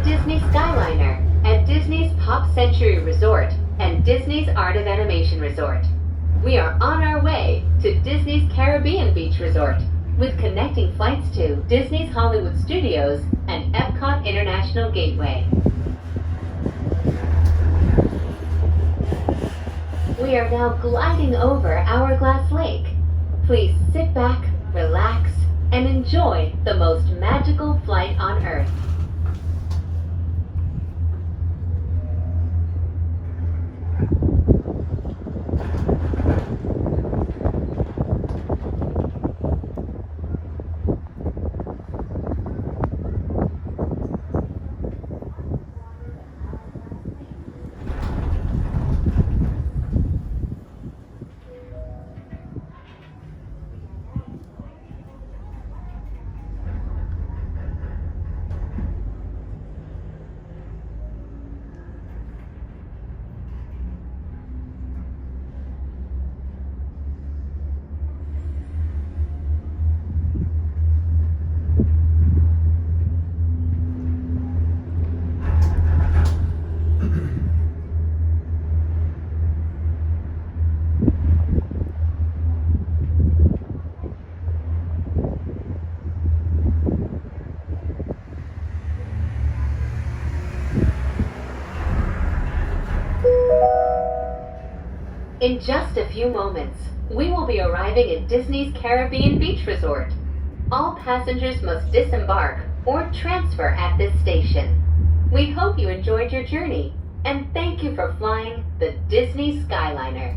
Disney Skyliner at Disney's Pop Century Resort and Disney's Art of Animation Resort. We are on our way to Disney's Caribbean Beach Resort with connecting flights to Disney's Hollywood Studios and Epcot International Gateway. We are now gliding over Hourglass Lake. Please sit back, relax, and enjoy the most magical flight on Earth. In just a few moments, we will be arriving at Disney's Caribbean Beach Resort. All passengers must disembark or transfer at this station. We hope you enjoyed your journey, and thank you for flying the Disney Skyliner.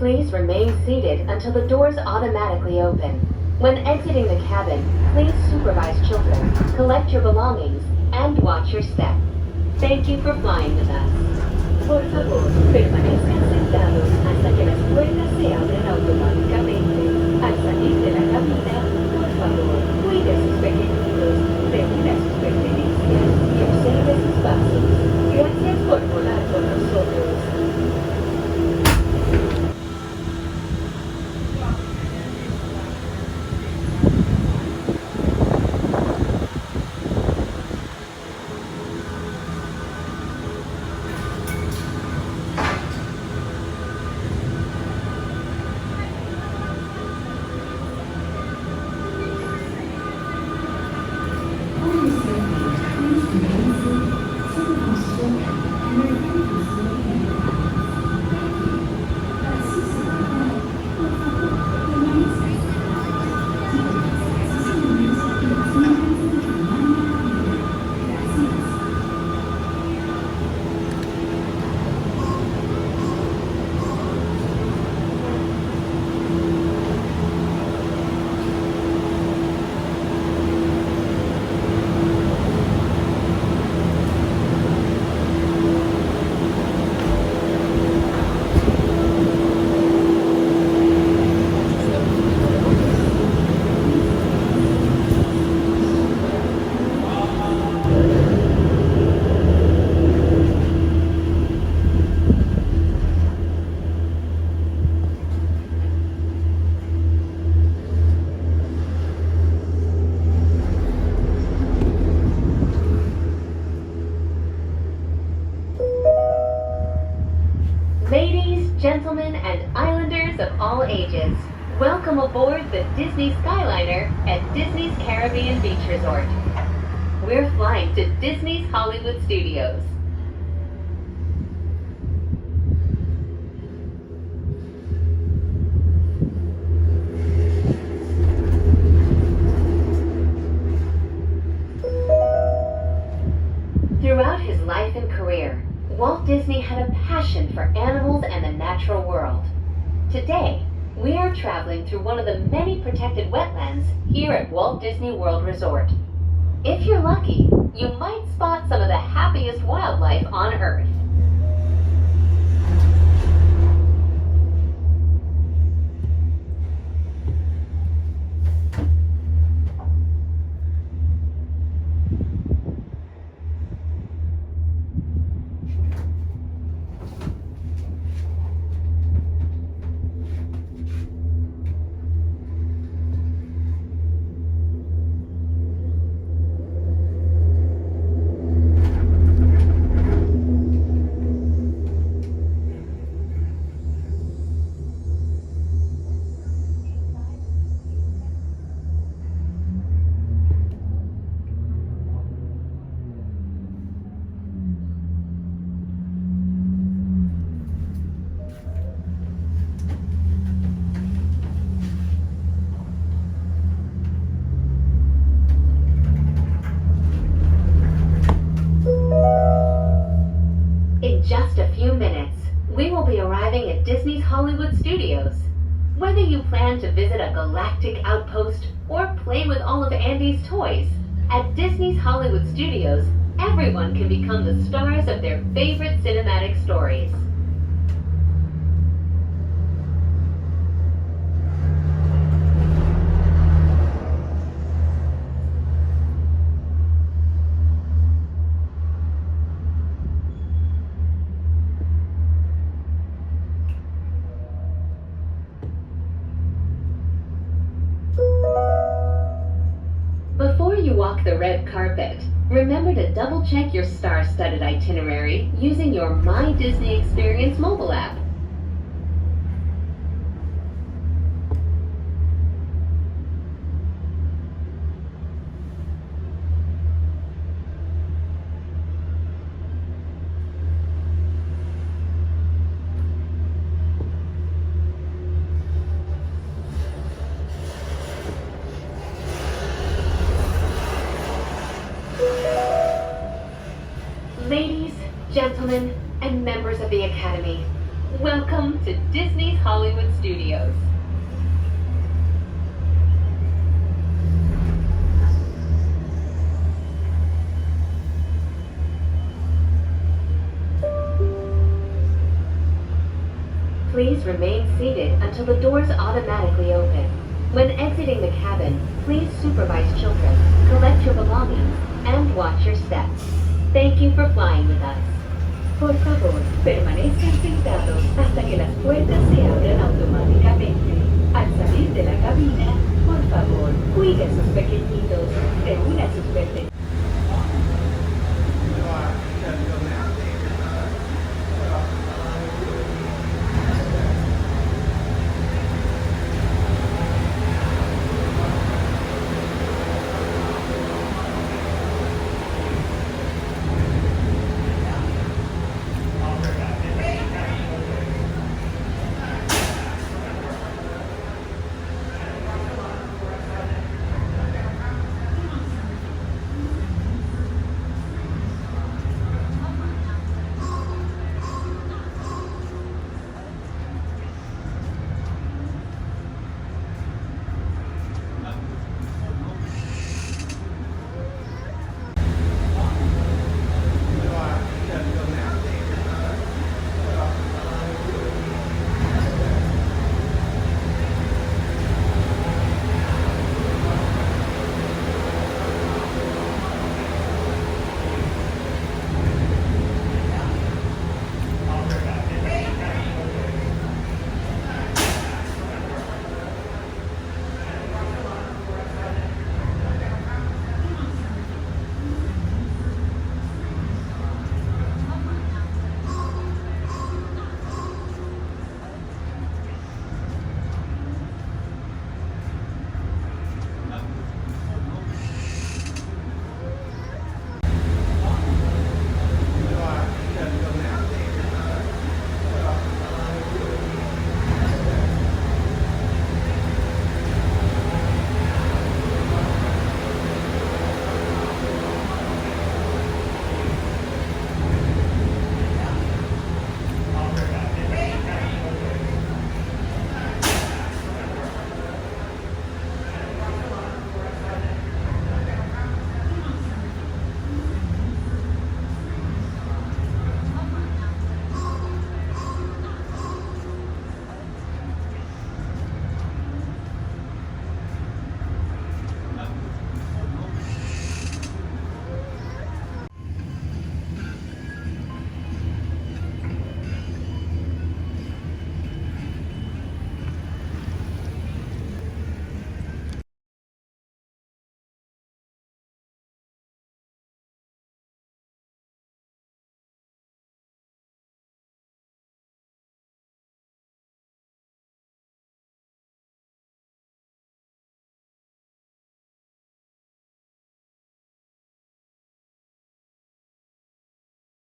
Please remain seated until the doors automatically open. When exiting the cabin, please supervise children, collect your belongings, and watch your step. Thank you for flying with us. Por favor, permanezcan sentados hasta que las puertas se abren automáticamente. Al salir de la cabina, por favor, cuide sus pequeñitos, reúna sus pertenencias y observe sus pasos. Gracias por volar con nosotros. Ladies, gentlemen, and islanders of all ages, welcome aboard the Disney Skyliner at Disney's Caribbean Beach Resort. We're flying to Disney's Hollywood Studios. animals and the natural world. Today, we are traveling through one of the many protected wetlands here at Walt Disney World Resort. If you're lucky, you might spot some of the happiest wildlife on Earth. In just a few minutes, we will be arriving at Disney's Hollywood Studios. Whether you plan to visit a galactic outpost or play with all of Andy's toys, at Disney's Hollywood Studios, everyone can become the stars of their favorite cinematic stories. Before you walk the red carpet, remember to double-check your star-studded itinerary using your My Disney Experience mobile app. Ladies, gentlemen, and members of the Academy, welcome to Disney's Hollywood Studios. Please remain seated until the doors automatically open. When exiting the cabin, please supervise children, collect your belongings, and watch your steps. Thank you for flying with us. Por favor, permanezcan sentados hasta que las puertas